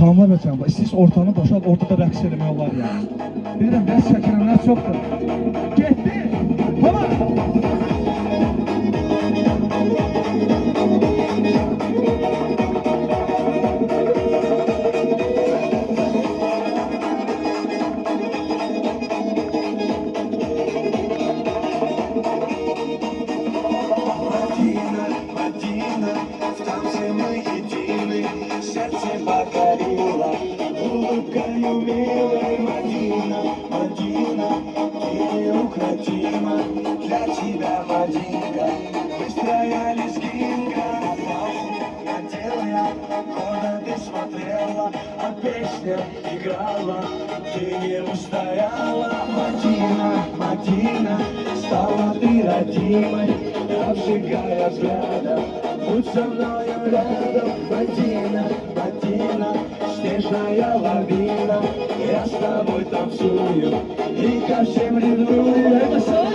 Xanımlar və cənablar, istəyirsə ortanı boşalt, orada da rəqs eləmək olar yəni. Bilirəm, biraz çəkilənlər çoxdur. Getdi! Hava! Сердце покорило улыбкою милой. Мадина, Мадина, ты неукротима. Для тебя, Мадинка, быстрая лезгинка. Папаху надела я, куда ты смотрела, а песня играла, ты не устояла. Мадина, Мадина, стала ты родимой, обжигая взглядом. Будь со мною рядом, Мадина, Мадина, снежная лавина. Я с тобой танцую и ко всем ревную. Это что?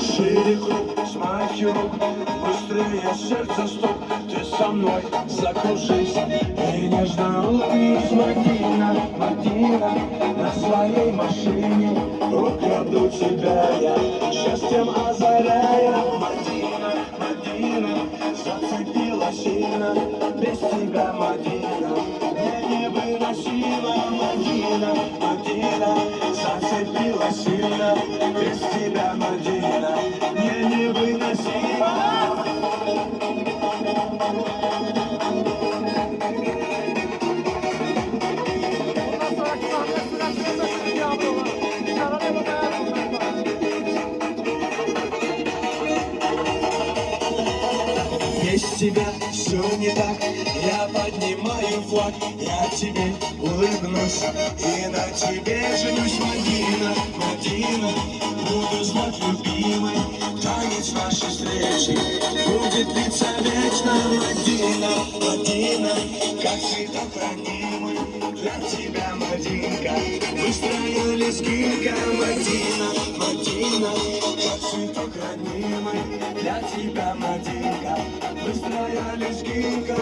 Шире круг, смахи рук, быстрее сердце стук. Ты со мной закружись и нежно улыбнись. Мадина, Мадина, на своей машине украду тебя я, счастьем озаряя. Мадина, Мадина, зацепила сильно, без тебя, Мадина, мне невыносимо. Мадина, Мадина, зацепила сильно, без тебя, Мадина, мне невыносимо. Без тебя все не так, я поднимаю флаг, я тебе улыбнусь и на тебе женюсь. Мадина, Мадина, буду знать любимой, танец нашей встречи будет длиться вечно. Мадина, Мадина, как цветок хранимый, для тебя, Мадинка, быстрая лезгинка. Мадина, Мадина, как цветок хранимый, для тебя, Мадинка, быстрая лезгинка.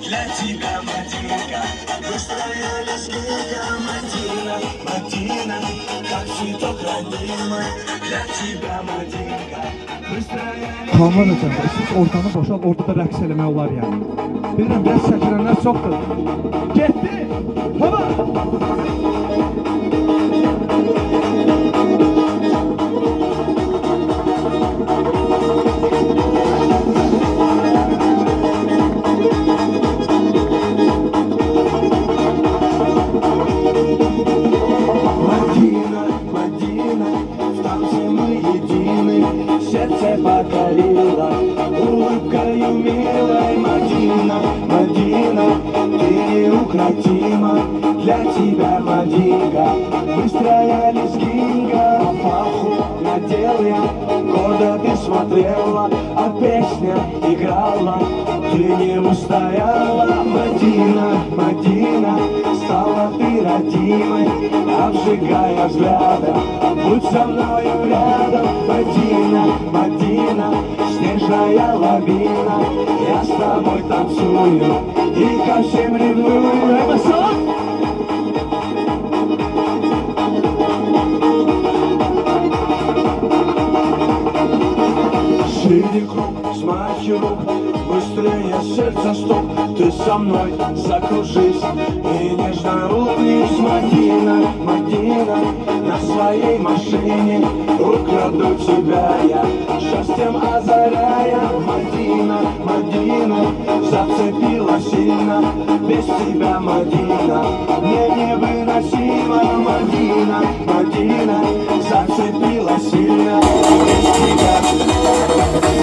Для тебя, Мадинка, быстрая лезгинка. Мадина, Мадина, как цветок ранимый, для тебя, Мадинка, быстрая лезгинка. Xanımlar və cənablar, istəyirsə ortanı boşalt, orada da rəqs eləmək olar yəni. Bilirəm, biraz çəkilənlər çoxdur. Getdi! Hava! Сердце покорило улыбкою милой. Мадина, Мадина, ты неукротима. Для тебя, Мадинка, быстрая лезгинка. Папаху надел я, куда ты смотрела, а песня играла, ты не устояла. Мадина, Мадина, стала ты родимой, обжигая взглядом. Будь со мною рядом. Мадина, Мадина, снежная лавина. Я с тобой танцую и ко всем ревную. Это что? Шире круг, смахи рук, быстрее более сердца, чтоб ты со мной закружись и нежно улыбнись. Мадина, Мадина, на своей машине украду тебя я, счастьем озаряя. Мадина, Мадина, зацепила сильно, без тебя, Мадина, мне невыносимо. Мадина, Мадина, зацепила сильно,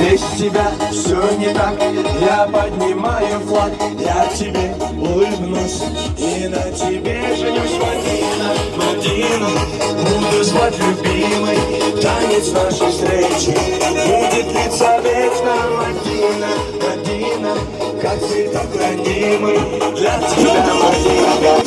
без тебя все не так. Я поднимаю флаг, я тебе улыбнусь и на тебе женюсь. Мадина, Мадина, буду звать любимой, танец нашей встречи будет длиться вечно. Мадина, Мадина, как цветок ранимый, для тебя, Мадина.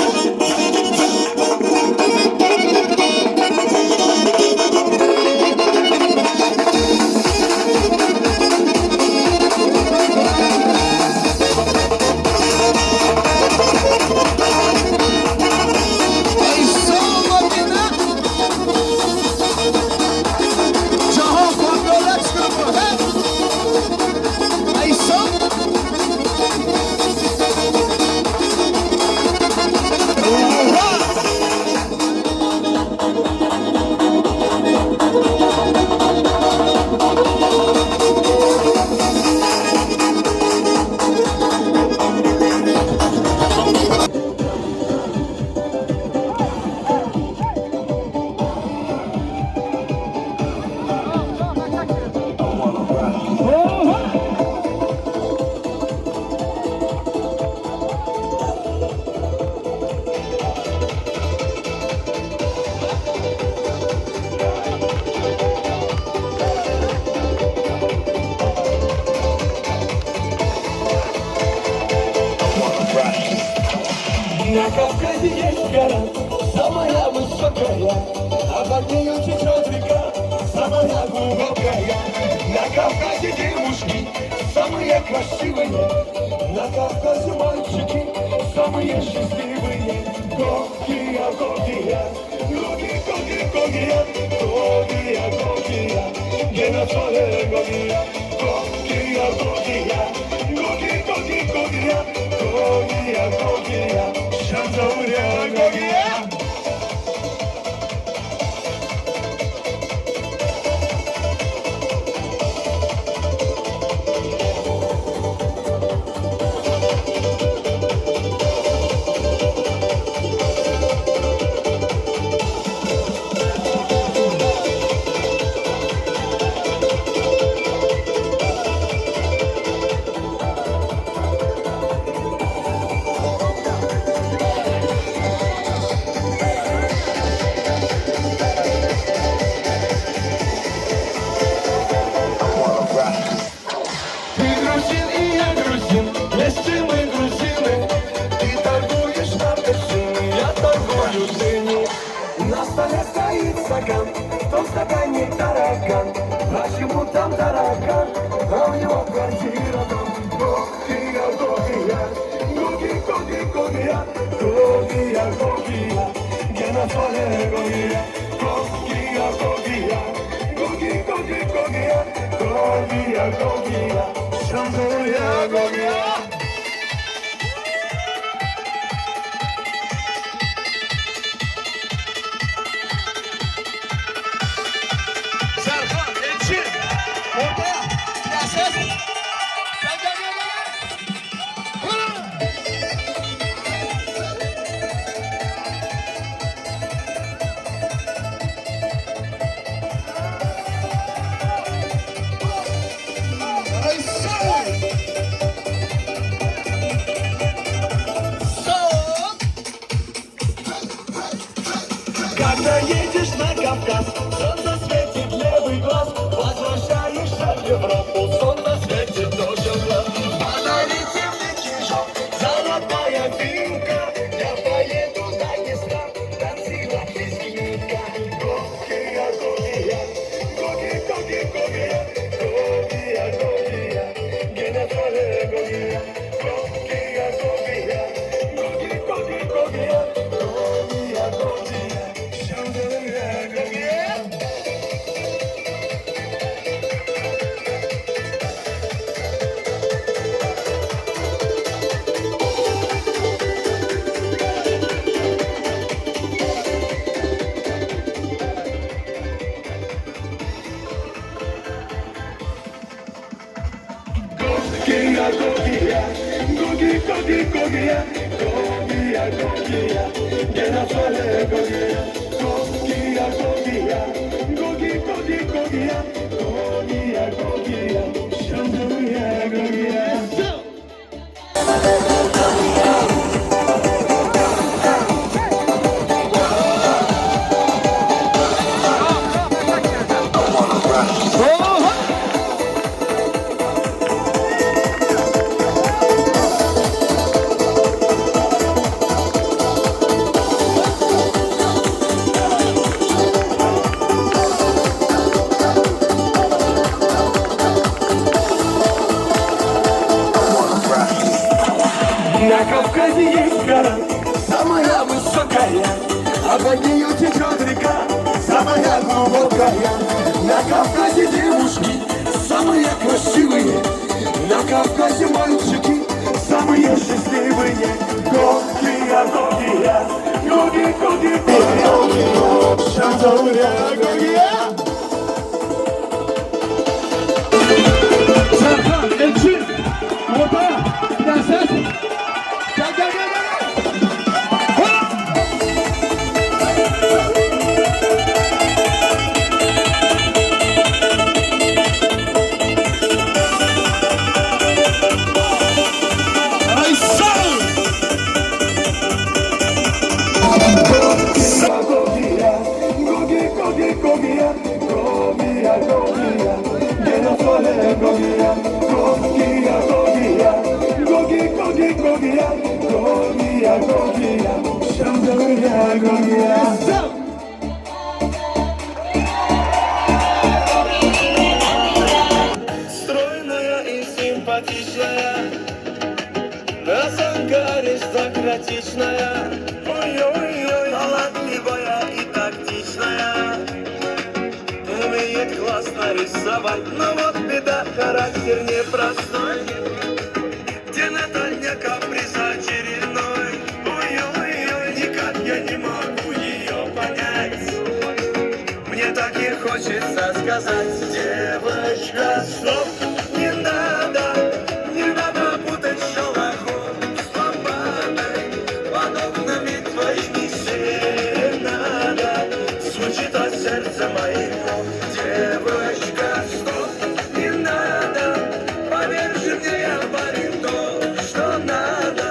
На Кавказе есть гора, самая высокая, а под нею течет река, самая глубокая. На Кавказе девушки самые красивые, на Кавказе мальчики самые счастливые. Гогия, Гогия, Гоги, Гоги, Гогия, Гогия, Гогия, где на соле Гогия, Гогия, Гогия, Гоги, Гоги, Гогия, Гогия, Гогия. Шантауля, Гогия. На столе стоит стакан, в том стакане таракан. Почему там таракан, а у него квартира там? Гогия, Гогия, Гоги, Гоги, Гогия, Гогия, Гогия, где на поле Гогия, Гогия, Гогия, Гоги, Гоги, Гогия, Гогия, Гогия, Шантауля, Гогия. Когда едешь на Кавказ, солнце светит левый глаз, возвращаешься в Европу, солнце светит тоже в глаз. Подарите мне кишок, золотая финка, я поеду на Днестр, танцевать лезгинка. Гогия, Гогия, Гоги, Гоги, Гогия, Гогия, Гогия, где на поле Гогия, Гогия, Гогия, Гоги, Гоги, Гогия, Гогия, Гогия. Шантауля, Гогия. Гогия, Гогия, Гогия, не на поле Гогия, Гогия, Гогия, Гоги, Гоги, Гогия, Гогия, Гогия, Шандуя, Гогия. На Кавказе есть гора, самая высокая, а по нею течет река, самая глубокая. На Кавказе девушки самые красивые, на Кавказе мальчики самые счастливые. Гогия, Гогия, Гоги, Гоги, Гогия, Шандуя, Гогия. Serkan, Elçin, ortaya, prenses. Gel, gel, gel, gel. Стройная и симпатичная, осанка аристократичная, ой-ой-ой, талантливая и тактичная, умеет классно рисовать, но вот беда, характер непростой, где Наталья каприз очередной, ой-ой-ой, никак я не могу ее понять. Мне так и хочется сказать: девочка, стоп, не надо путать шелохом с лампадой, подобными твоими серенада, звучит от сердца моего. Девочка, стоп, не надо, поверь же мне, я парень, то, что надо.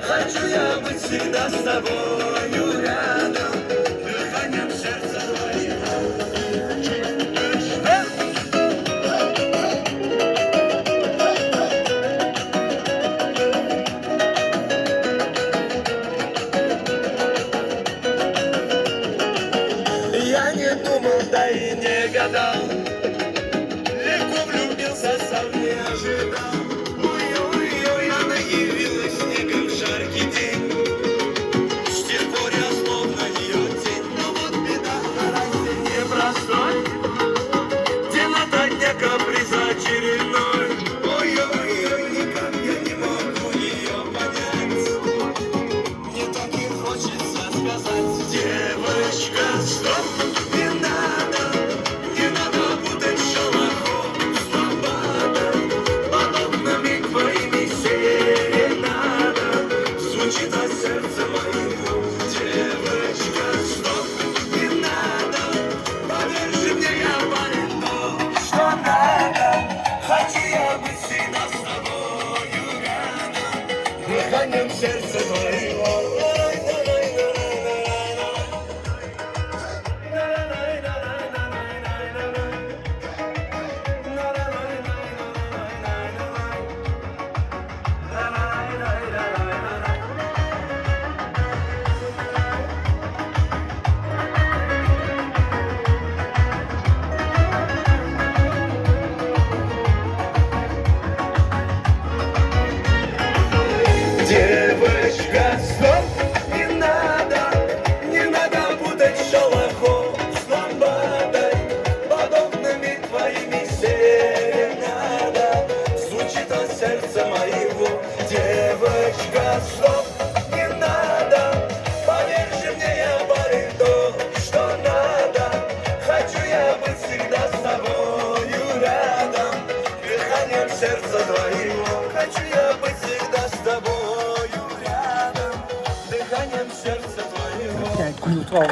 Хочу я быть всегда с тобою рядом, дыханием сердца твоего. Я не думал, да и не гадал, легко влюбился, сам не ожидал. Ой-ой-ой, она явилась снегом в жаркий день, с тех пор я словно ее тень. Но вот беда, характер непростой, где Наталья каприз очередной. Ой-ой-ой, никак я не могу ее понять. Мне так и хочется сказать: девочка, стоп, не надо путать шелохом с лампадой, подобными твоими серенадам, звучит от сердца моего. Девочка, стоп, не надо, поверь же мне, я парень, то, что надо. Хочу я быть всегда с тобою рядом, дыханием сердца твоего. Девочка, Lütfen olsun.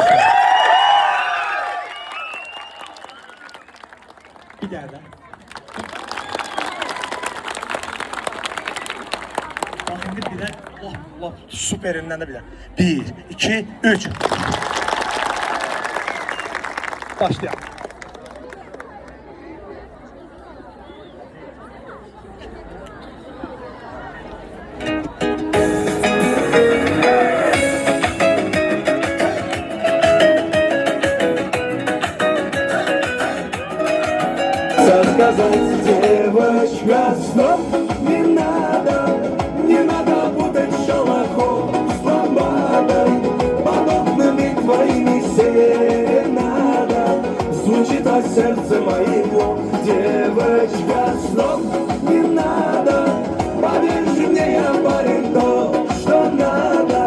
Bir daha da. Bak şimdi bir de Allah süperinden de bir de. 1, 2, 3. Başlayalım. Сказать девочка, стоп, не надо путать шалохов с ламбадой, подобными твоими серенада, звучит от сердца моего. Девочка, стоп, не надо, поверь же мне, я парень то, что надо,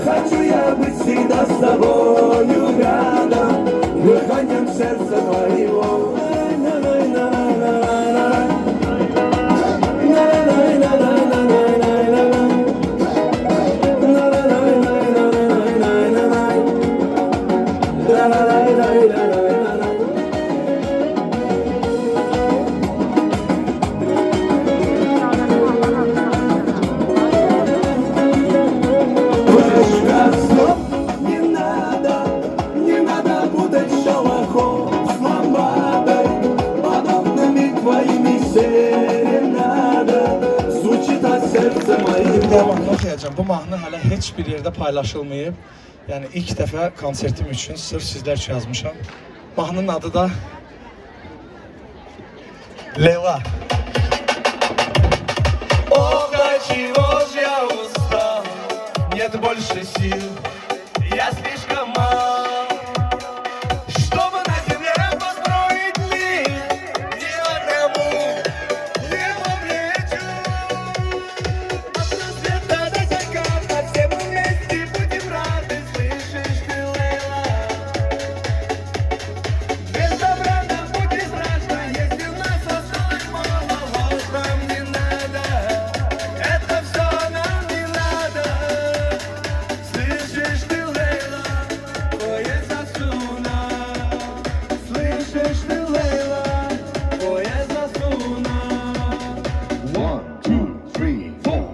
хочу я быть всегда с тобою рядом, дыханием сердца твоего. Не надо путать шалохов с ламбадой, подобными твоими серенада, звучит от сердца моего. Mahnı oxuyacağım. Bu mahnı hələ heç bir yerdə paylaşılmayıb. Yəni ilk dəfə konsertim üçün sırf sizlər üçün yazmışam. Mahnının adı da Leyla. Ох, до чего ж я устал, нет больше сил, я слишком мал, чтобы на земле построить мир, ни одному не повлечу. От рассвета до заката все мы вместе будем рады, слышишь ты, Лейла? Без добра нам будет страшно, если у нас осталось мало, ложь нам не надо, это все нам не надо. Слышишь ты, Лейла, поезд Асуна, слышишь ты, Лейла, поезд Асуна. 1, 2, 3, 4.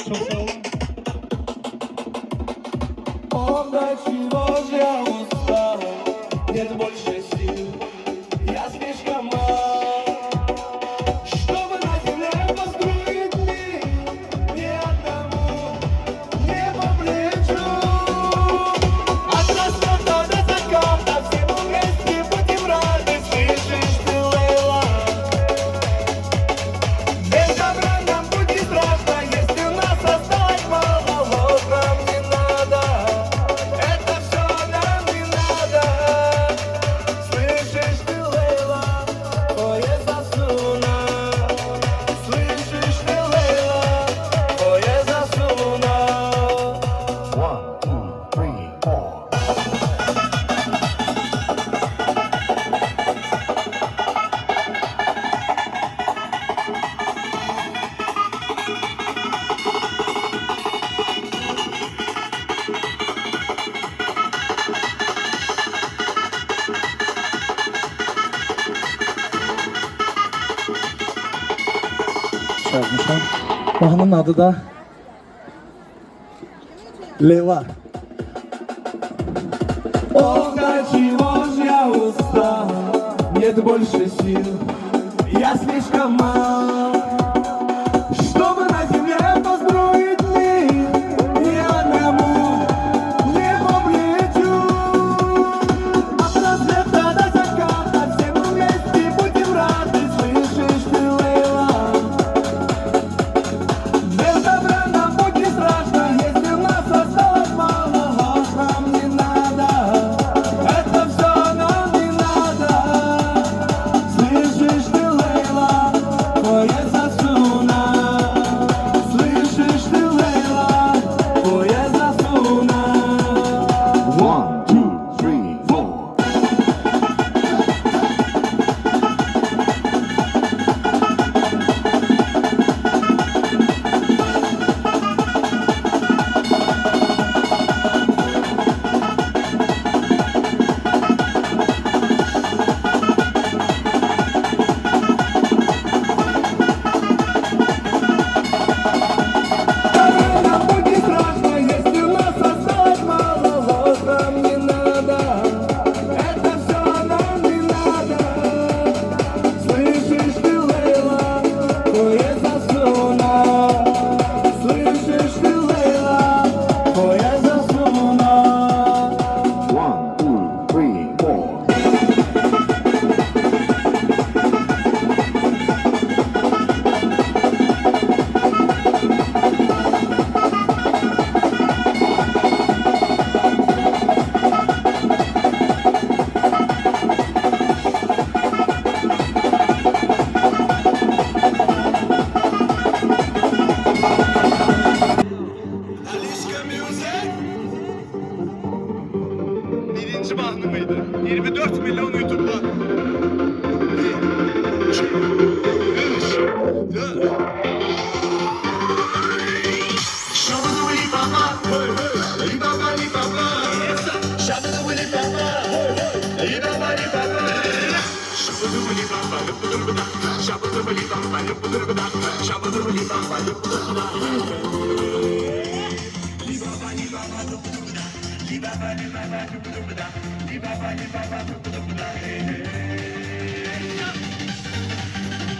Çok sağ olun. Ох, до чего же я устал, нет больше сил, я слишком мал, чтобы на земле построить мир, ни одному не по плечу. От рассвета до заката все мы вместе будем рады, слышишь ты, Лейла? Без добра нам будет страшно, если у нас осталось мало, ложь нам не надо, это все нам не надо. Слышишь ты, Лейла, поезд Асуна, слышишь ты, Лейла, поезд Асуна. 1, 2, 3, 4. Yazmışam. Mahnının adı da Leyla. Ох, до чего ж я устал, нет больше сил, я слишком мал, чтобы на земле построить мир, ни одному не по плечу. От рассвета до заката все мы вместе будем рады, слышишь ты, Лейла? Без добра нам будет страшно, если у нас осталось мало, ложь нам не надо, это все нам не надо. mahnı mıydı? 24 milyon YouTube'da. 1, 2, 3, 4.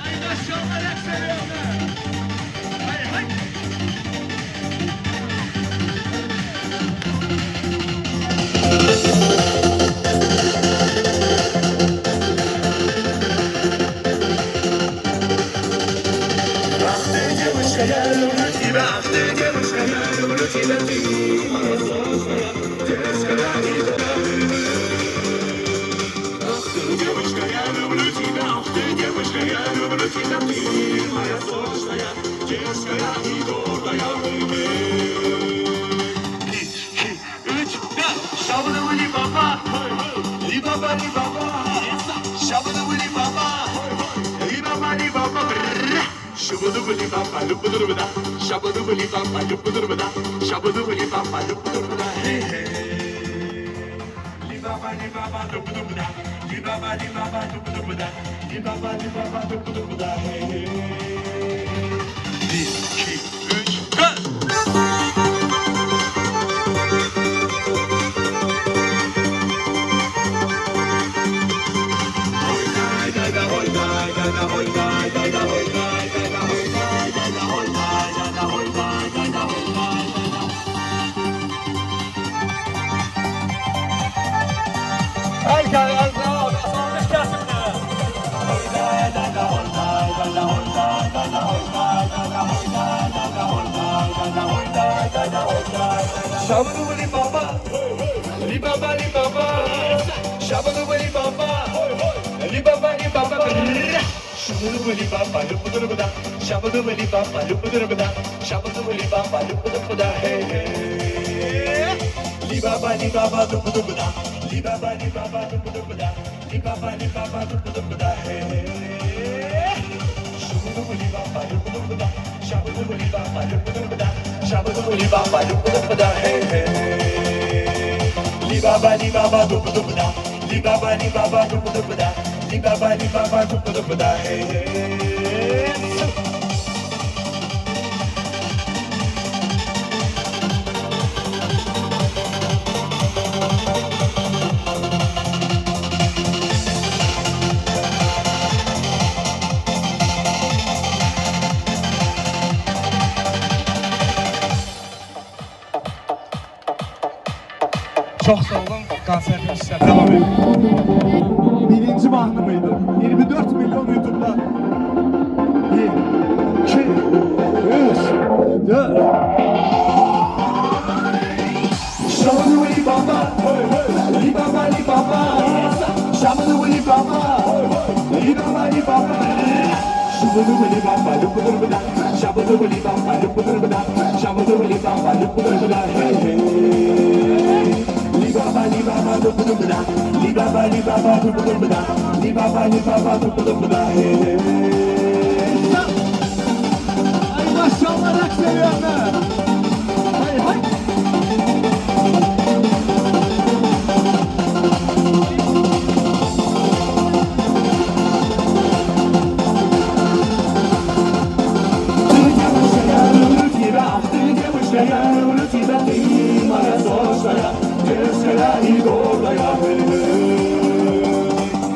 Ay maşallah hep seviyorum. Hay hay. Девушка, я люблю тебя, ты девушка, я люблю тебя, ты моя взрослая, дерзкая и добрая. Ах ты, девушка, я люблю тебя, ах ты, девушка, я люблю тебя, ты моя взрослая, дерзкая и добрая. 1, 2, 3, 4. Шабаду-ли баба, ли баба, ли баба, шабаду-ли баба, ли баба, ли баба. Shabadubali baba lupudurubada, shabadubali baba lupudurubada, shabadubali baba lupudurubada, hey hey. Li baba lupudurubada, li baba lupudurubada, li baba lupudurubada, hey hey. 1, 2, 3, 4. Shabadubali baba, li baba, li baba. Shabadubali baba, li baba, li baba. Shabadubali baba, lupudurubada, shabadubali baba, lupudurubada, shabadubali baba, lupudurubada, hey hey. Li baba, lupudurubada, li baba, lupudurubada, li baba, lupudurubada, hey hey. Shabadubali baba, lupudurubada, shabadubali baba, lupudurubada, shabadubali baba, lupudurubada, hey hey. Li baba, lupudurubada, li baba, lupudurubada, li baba, lupudurubada, hey hey. Çok sağ olun. Konserimiz sizə devam edir. Birinci mahnı mıydı? 24 milyon YouTube'da. 1, 2, 3, 4. Shabadubali baba, li baba, li baba. Shabadubali baba, li baba, li baba. Shabadubali baba, lupudurubada, shabadubali baba, lupudurubada, shabadubali baba, lupudurubada, hey hey. Li baba, lupudurubada, li baba, lupudurubada, li baba, lupudurubada, hey hey. Ay maşallah hep seviyorum. Hay hay. Я люблю тебя, ты моя взрослая, дерзкая и гордая.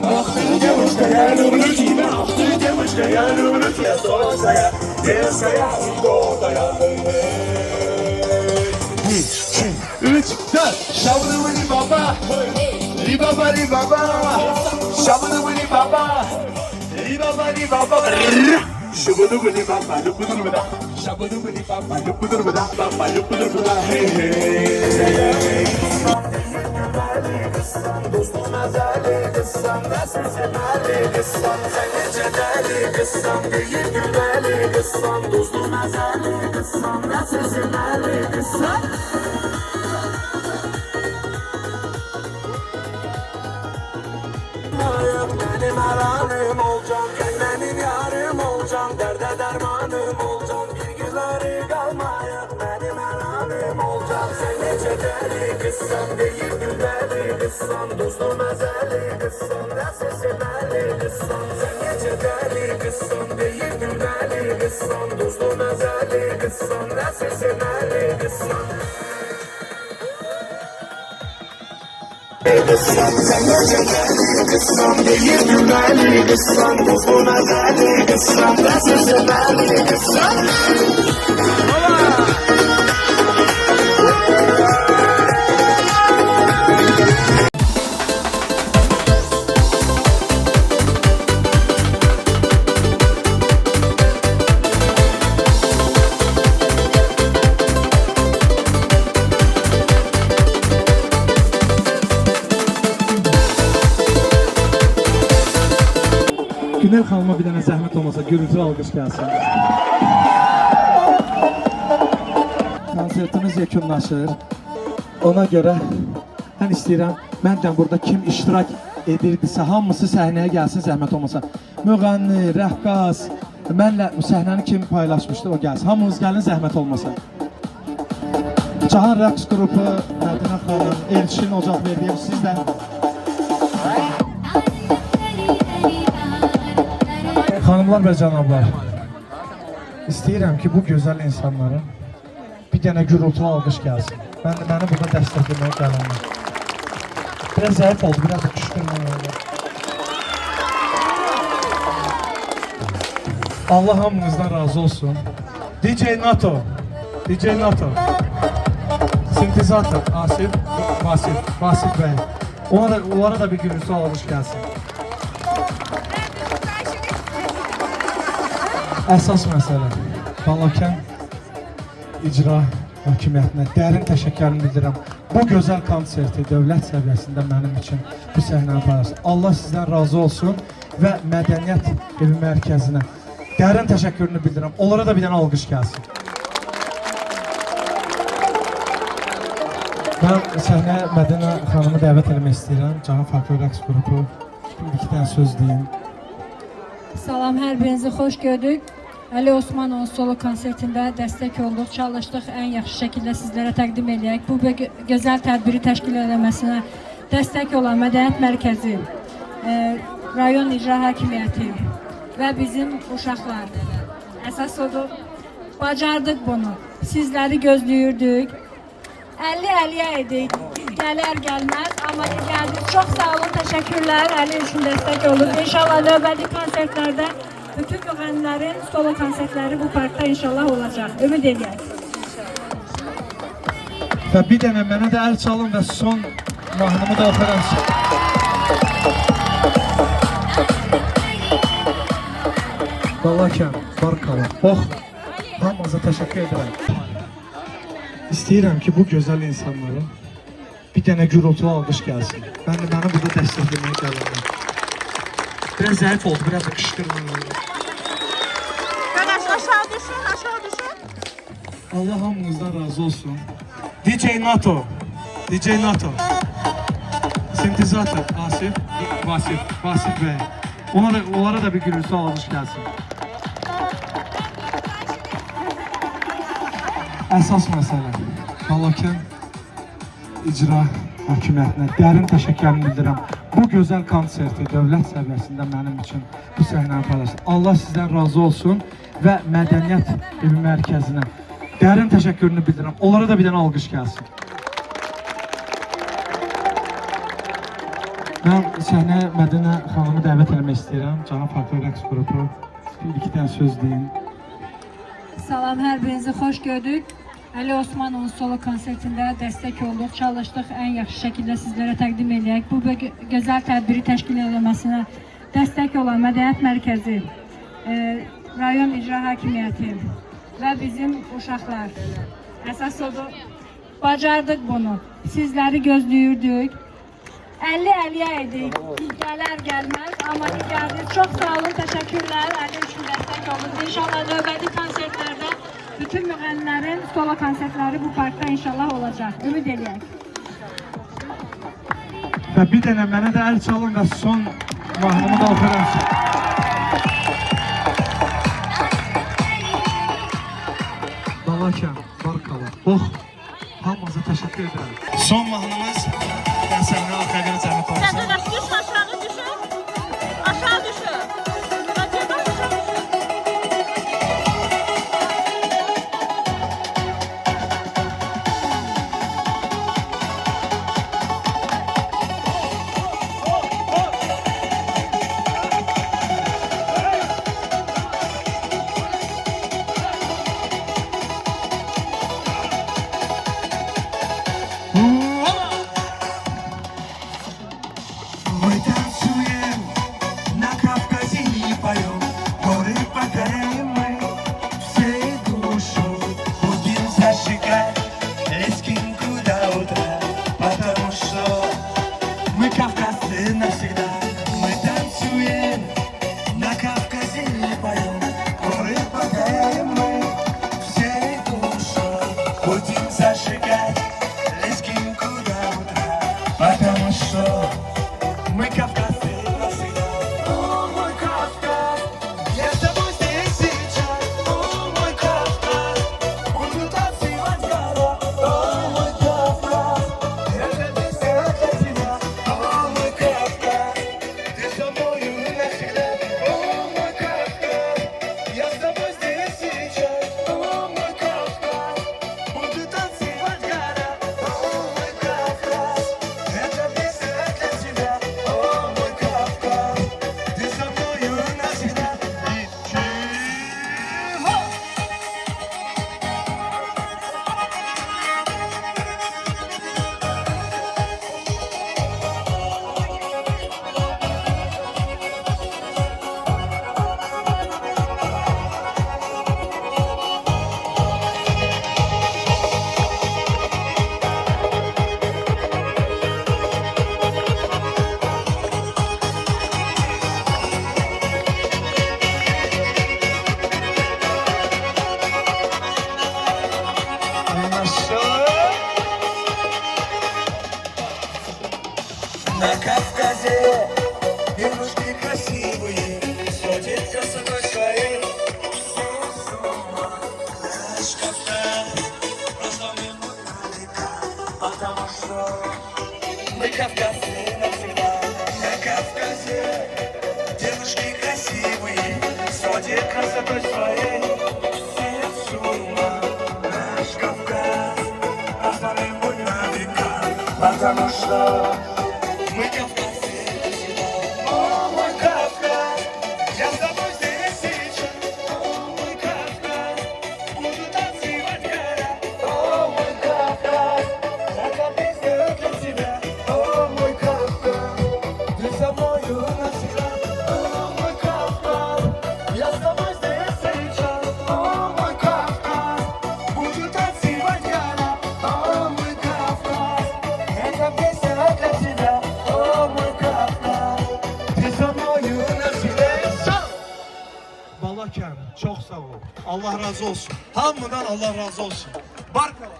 Ах ты, девушка, я люблю тебя, ах ты, девушка, я люблю тебя, взрослая, дерзкая и гордая. 1, 2, 3, 4. Shabadubali baba, li baba, li baba. Shabadubali baba, li baba, li baba. Shabadubali baba, lupudurubada, shabadubali baba, lupudurubada, baba, lupudurubada, hey hey. Dostum azali kızsan, nasıl sevali kızsan, sen nece deli kızsan, değil güveli kızsan. Dostum azali kızsan, nasıl sevali kızsan. Benim alanım olcan, sen benim yarım olcan, derde dermanım olcan, bir günleri kalmayıp benim alanım olcan. Sen nece deli kızsan, değil gülmeli kızsan, tuzlu mezeli kızsan, nasıl sevmeli kızsan. Sen nece deli kızsan, değil gülmeli kızsan, tuzlu mezeli kızsan, nasıl sevmeli kızsan. Sen nece deli kızsan, değil gülmeli kızsan, tuzlu mezeli kızsan, nasıl sevmeli kızsan. Günel xanıma bir dənə zəhmət olmasa gürültülü alqış gəlsin. Konsertimiz yekunlaşır. Ona görə mən istəyirəm, məncə burada kim iştirak edirdisə, hamısı səhnəyə gəlsin, zəhmət olmasa. Müğənni, rəqqas, mənlə səhnəni kim paylaşmışdı, o gəlsin. Hamınız gəlin, zəhmət olmasa. Cahan rəqs qrupu, Mədinə xanım, Elçin Ocaqverdiyem, siz də. Xanımlar və cənablar, istəyirəm ki, bu gözəl insanların bir dənə gürültülü alqış gəlsin. Məni burada dəstəkləməyə gələnlər. Biraz zəif oldu, biraz da küşkürmən oldu. Allah hamınızdan razı olsun. DJ NATO, DJ NATO, sintezator, Asif, Vasif bəy. Onlara da bir gürültülü alqış gəlsin. Əsas məsələ, Balakən icra hakimiyyətinə dərin təşəkkürümü bildirirəm. Bu gözəl konserti dövlət səviyyəsində mənim üçün bu səhnəni paylaşsın. Allah sizdən razı olsun və Mədəniyyət Evi Mərkəzinə dərin təşəkkürünü bildirirəm. Onlara da bir dənə alqış gəlsin. Mən səhnəyə Mədinə xanımı dəvət etmək istəyirəm. Cahan Folklor Rəqs qrupu bir-iki dənə söz deyin. Salam, hər birinizi xoş gördük. Ali Osmanovun solo konsertində dəstək olduq, çalışdıq ən yaxşı şəkildə sizlərə təqdim edək. Bu gözəl tədbiri təşkil edilməsinə dəstək olan Mədəniyyət Mərkəzi, rayon icra hakimiyyəti və bizim uşaqlar. Əsas odur, bacardıq bunu, sizləri gözləyirdik. 50-50'ye edik, gələr gəlməz, amma ki gəldiniz. Çox sağ olun, təşəkkürlər, Əli üçün dəstək olun. İnşallah növbəti konsertlərdə bütün müğənnilərin solo konsertləri bu parkda inşallah olacaq. Ümid edək. Və bir dənə mənə də əl çalın və son mahnımı da oxuram. Balakən, Barkala, hamınıza təşəkkür edirəm. İstəyirəm ki, bu gözəl insanların bir dənə gürültülü alqış gəlsin. Məni burada dəstəkləməyə gəlirəm. Biraz zəif oldu, biraz da kışkırmam oldu. Aşağı düşün. Allah hamınızdan razı olsun. DJ NATO, sintezator, Asif, Vasif bəy. Onlara da bir gürültülü alqış gəlsin. Əsas məsələ, Balakən icra hakimiyyətinə dərin təşəkkürümü bildirirəm. Bu gözəl konserti dövlət səviyyəsində mənim üçün bu səhnəni paylaşsın. Allah sizdən razı olsun və Mədəniyyət Evi Mərkəzinə dərin təşəkkürünü bildirirəm. Onlara da bir dənə alqış gəlsin. Mən səhnəyə Mədinə xanımı dəvət etmək istəyirəm. Cahan Folklor Rəqs qrupu bir-iki dənə söz deyin. Salam, hər birinizi xoş gördük. Ali Osmanovun solo konsertində dəstək olduq, çalışdıq ən yaxşı şəkildə sizlərə təqdim edək. Bu gözəl tədbiri təşkil edilməsinə dəstək olan Mədəniyyət Mərkəzi, rayon icra hakimiyyəti və bizim uşaqlar. Əsas odur, bacardıq bunu, sizləri gözləyirdik. 50-50'ye edik, gələr gəlməz, amma ki gəldiniz. Çox sağ olun, təşəkkürlər, Əli üçün dəstək olun. İnşallah növbəti konsertlərdə bütün müğənnilərin solo konsertləri bu parkda inşallah olacaq. Ümid edək. Və bir dənə mənə də əl çalın və son Mahnımı da oxuram. Balakən, Barkala. Hamınıza təşəkkür edirəm. Son mahnımız mən səninlə arxa görə cənnət olsun. Sen de düş aşağı düşün. Aşağı düşün. Acaba aşağı düşün. Мы танцуем на Кавказе и поем, горы покоряем мы всей душой. Будем зажигать лескинку до утра, потому что мы кавказцы навсегда. Мы танцуем на Кавказе и поем, горы покоряем мы всей душой. Будем зажигать лескинку до утра, потому что мы кавказцы навсегда. О, мой Кавказ, я с тобой здесь сейчас. О, мой Кавказ, буду танцевать гора. О, мой Кавказ, это песня для тебя. О, мой Кавказ, ты со мною навсегда. О, мой Кавказ, я с тобой здесь сейчас. О, мой Кавказ, буду танцевать гора. О, мой Кавказ, это песня для тебя. О, мой Кавказ, ты со мною навсегда. И чего? На Кавказе девушки красивые, сводят красотой своей. Наш Кавказ, просто мимо века, потому что мы кавказцы навсегда. На Кавказе девушки красивые, сводят красотой своей. Все с ума. Наш Кавказ, просто мимо века, потому что мы кавказцы навсегда. О, мой Кавказ, я с тобой здесь сейчас. О, мой Кавказ, буду танцевать гора. О, мой Кавказ, это песня для тебя. О, мой Кавказ, ты со мною навсегда. О, мой Кавказ, я с тобой здесь сейчас. О, мой Кавказ, буду танцевать гора. О, мой Кавказ, это песня для тебя. О, мой Кавказ, ты со мною навсегда. Balakən, çox sağ ol. Allah razı olsun. Hamıdan Allah razı olsun. Barkala.